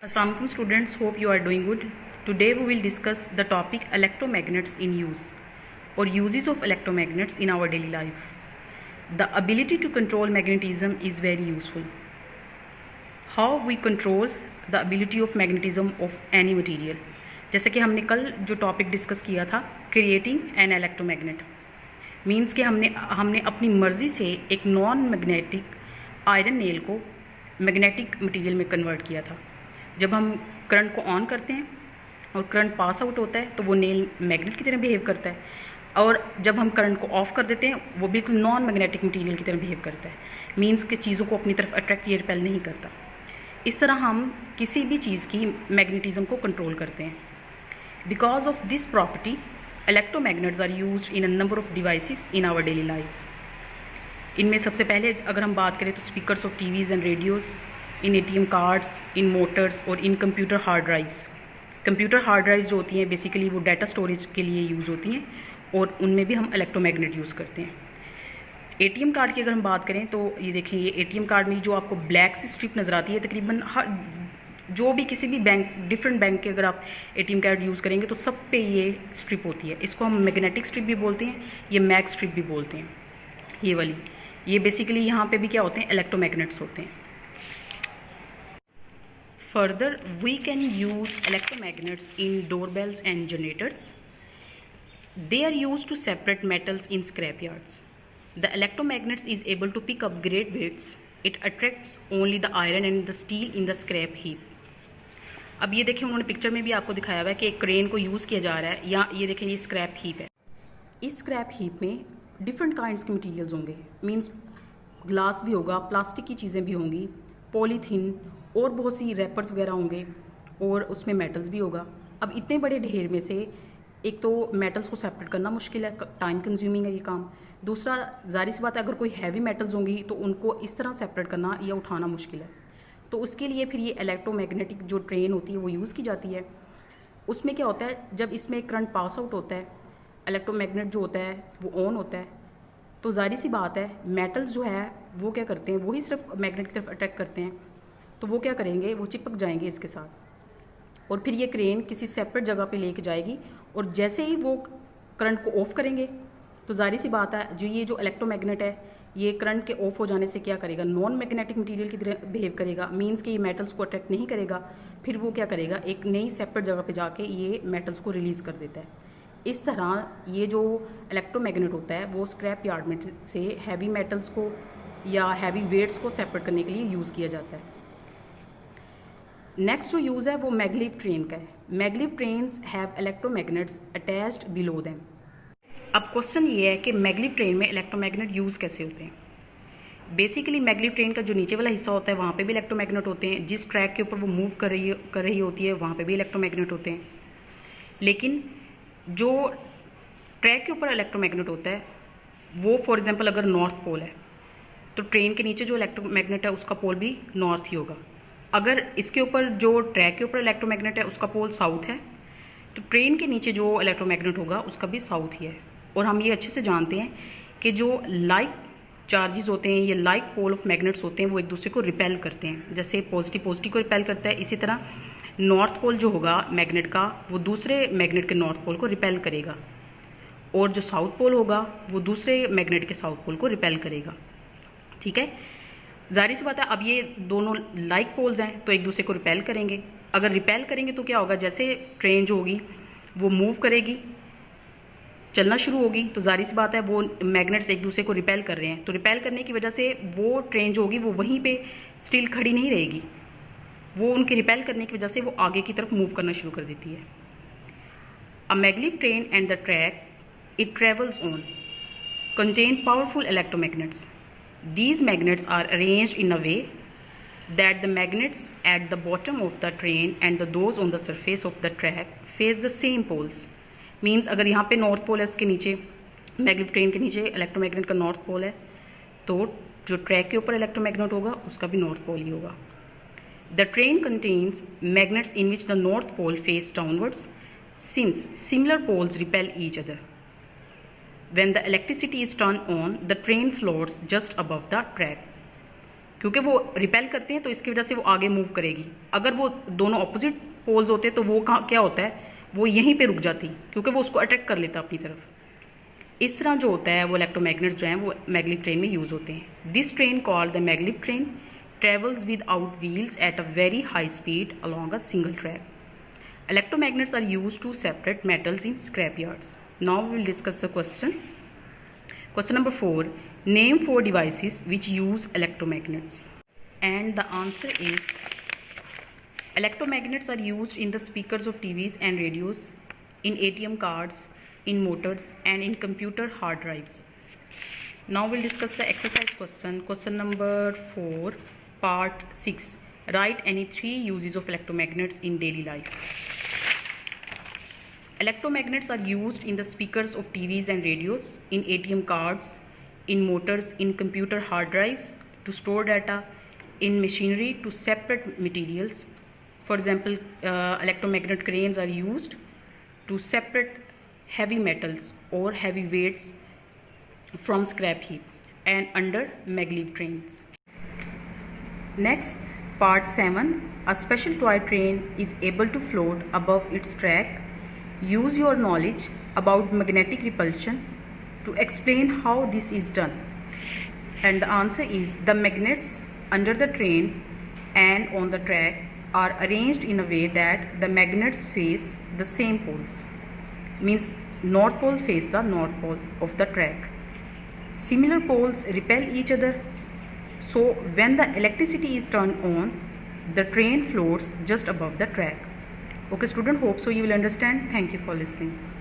Assalamualaikum students, hope you are doing good. Today we will discuss the topic electromagnets in use or uses of electromagnets in our daily life. The ability to control magnetism is very useful. How we control the ability of magnetism of any material. जैसे कि हमने कल जो topic discuss किया था creating an electromagnet means कि हमने अपनी मर्ज़ी से एक नॉन मैग्नेटिक आयरन नेल को मैग्नेटिक मटेरियल में कन्वर्ट किया था। जब हम करंट को ऑन करते हैं और करंट पास आउट होता है तो वो नेल मैग्नेट की तरह बिहेव करता है, और जब हम करंट को ऑफ कर देते हैं वो बिल्कुल नॉन मैग्नेटिक मटेरियल की तरह बिहेव करता है, मीन्स कि चीज़ों को अपनी तरफ अट्रैक्ट या रिपेल नहीं करता। इस तरह हम किसी भी चीज़ की मैग्नेटिज्म को कंट्रोल करते हैं। Because of this property electromagnets are used in a number of devices in our daily lifes. इनमें सबसे पहले अगर हम बात करें तो speakers of TVs and radios, in ATM cards, in motors और in computer hard drives. Computer hard drives जो होती हैं बेसिकली वो डाटा स्टोरेज के लिए यूज़ होती हैं और उनमें भी हम इलेक्ट्रोमैग्नेट यूज़ करते हैं। एटीएम कार्ड की अगर हम बात करें तो ये देखें, ये एटीएम कार्ड में जो आपको ब्लैक सी स्ट्रिप नज़र आती है, तकरीबन हर जो भी किसी भी बैंक डिफरेंट बैंक के अगर आप एटीएम कार्ड यूज़ करेंगे तो सब पे ये स्ट्रिप होती है। इसको हम मैग्नेटिक स्ट्रिप भी बोलते हैं, ये मैग स्ट्रिप भी बोलते हैं। ये वाली ये बेसिकली यहाँ पे भी क्या होते हैं, इलेक्ट्रोमैग्नेट्स होते हैं। Further, we can use electromagnets in doorbells and generators. They are used to separate metals in scrapyards. The electromagnets is able to pick up great weights. It attracts only the iron and the steel in the scrap heap. अब ये देखिए, उन्होंने picture में भी आपको दिखाया हुआ है कि एक क्रेन को यूज़ किया जा रहा है, या ये देखें ये स्क्रैप हीप है। इस स्क्रैप हीप में डिफरेंट काइंड्स के मटेरियल्स होंगे, मीन्स ग्लास भी होगा, प्लास्टिक की चीज़ें भी होंगी, पॉलीथीन और बहुत सी रैपर्स वगैरह होंगे, और उसमें मेटल्स भी होगा। अब इतने बड़े ढेर में से एक तो मेटल्स को सेपरेट करना मुश्किल है, टाइम कंज्यूमिंग है ये काम। दूसरा, जाहिर सी बात है अगर कोई हैवी मेटल्स होंगी तो उनको इस तरह सेपरेट करना या उठाना मुश्किल है। तो उसके लिए फिर ये इलेक्ट्रोमैग्नेटिक जो ट्रेन होती है वो यूज़ की जाती है। उसमें क्या होता है, जब इसमें करंट पास आउट होता है, इलेक्ट्रोमैग्नेट जो होता है वो ऑन होता है, तो जाहिर सी बात है मेटल्स जो है वो क्या करते हैं, वही सिर्फ मैग्नेट की तरफ अट्रैक्ट करते हैं, तो वो क्या करेंगे, वो चिपक जाएंगे इसके साथ, और फिर ये क्रेन किसी सेपरेट जगह पे लेके जाएगी, और जैसे ही वो करंट को ऑफ करेंगे तो जाहिर सी बात है जो इलेक्ट्रोमैग्नेट है ये करंट के ऑफ हो जाने से क्या करेगा, नॉन मैग्नेटिक मटेरियल की तरह बिहेव करेगा, मींस कि ये मेटल्स को अट्रैक्ट नहीं करेगा। फिर वो क्या करेगा, एक नई सेपरेट जगह पे जाके ये मेटल्स को रिलीज़ कर देता है। इस तरह ये जो इलेक्ट्रोमैग्नेट होता है वो स्क्रैप यार्ड में से हैवी मेटल्स को या हैवी वेट्स को सेपरेट करने के लिए यूज़ किया जाता है। नेक्स्ट जो यूज़ है वो मैग्लेव ट्रेन का है। Maglev trains have electromagnets attached below them. अब क्वेश्चन ये है कि मैग्लेव ट्रेन में इलेक्ट्रोमैग्नेट यूज़ कैसे होते हैं। बेसिकली मैग्लेव ट्रेन का जो नीचे वाला हिस्सा होता है वहाँ पे भी इलेक्ट्रोमैग्नेट होते हैं, जिस ट्रैक के ऊपर वो मूव कर रही होती है वहाँ पे भी इलेक्ट्रोमैग्नेट होते हैं। लेकिन जो ट्रैक के ऊपर इलेक्ट्रोमैग्नेट होता है वो फॉर एग्जांपल अगर नॉर्थ पोल है तो ट्रेन के नीचे जो इलेक्ट्रोमैग्नेट है उसका पोल भी नॉर्थ ही होगा। अगर इसके ऊपर जो ट्रैक के ऊपर इलेक्ट्रोमैग्नेट है उसका पोल साउथ है तो ट्रेन के नीचे जो इलेक्ट्रोमैग्नेट होगा उसका भी साउथ ही है। और हम ये अच्छे से जानते हैं कि जो लाइक चार्जेस होते हैं या लाइक पोल ऑफ मैग्नेट्स होते हैं वो एक दूसरे को रिपेल करते हैं। जैसे पॉजिटिव पॉजिटिव को रिपेल करता है, इसी तरह नॉर्थ पोल जो होगा मैग्नेट का वो दूसरे मैग्नेट के नॉर्थ पोल को रिपेल करेगा, और जो साउथ पोल होगा वो दूसरे मैग्नेट के साउथ पोल को रिपेल करेगा। ठीक है, जाहिर सी बात है अब ये दोनों लाइक पोल्स हैं तो एक दूसरे को रिपेल करेंगे। अगर रिपेल करेंगे तो क्या होगा, जैसे ट्रेन जो होगी वो मूव करेगी, चलना शुरू होगी, तो जाहिर सी बात है वो मैग्नेट्स एक दूसरे को रिपेल कर रहे हैं, तो रिपेल करने की वजह से वो ट्रेन जो होगी वो वहीं पे स्टिल खड़ी नहीं रहेगी, वो उनके रिपेल करने की वजह से वो आगे की तरफ मूव करना शुरू कर देती है। A maglev train and the track it travels on contain powerful electromagnets. These magnets are arranged in a way that the magnets at the bottom of the train and those on the surface of the track face the same poles. Means अगर यहाँ पे north pole है, इसके नीचे maglev train के नीचे electromagnet का north pole है, तो जो ट्रैक के ऊपर इलेक्ट्रोमैग्नेट होगा उसका भी नॉर्थ पोल ही होगा। The train contains magnets in which the north pole face downwards since similar poles repel each other. When the electricity is turned on, the train floats just above the track. क्योंकि वो repel करते हैं तो इसकी वजह से वो आगे मूव करेगी। अगर वो दोनों ऑपोजिट पोल्स होते तो वो कहाँ क्या होता है, वो यहीं पे रुक जाती, क्योंकि वो उसको अट्रैक्ट कर लेता अपनी तरफ। इस तरह जो होता है वो इलेक्ट्रोमैग्नेट्स जो हैं वो मैग्नेटिक ट्रेन में यूज़ होते हैं। This train called the magnetic train travels with out wheels at a very high speed along a single track. Electromagnets are used to separate metals in scrapyards. Now we will discuss the question. Question number 4. Name 4 devices which use electromagnets. And the answer is electromagnets are used in the speakers of TVs and radios, in ATM cards, in motors, and in computer hard drives. Now we'll discuss the exercise question. Question number 4, part 6. Write any 3 uses of electromagnets in daily life. Electromagnets are used in the speakers of TVs and radios, in ATM cards, in motors, in computer hard drives to store data, in machinery to separate materials. For example, electromagnet cranes are used to separate heavy metals or heavy weights from scrap heap, and under maglev trains. Next, part 7. A special toy train is able to float above its track. Use your knowledge about magnetic repulsion to explain how this is done. And the answer is the magnets under the train and on the track are arranged in a way that the magnets face the same poles. Means north pole face the north pole of the track. Similar poles repel each other. So when the electricity is turned on, the train floats just above the track. Okay student, hope so you will understand. Thank you for listening.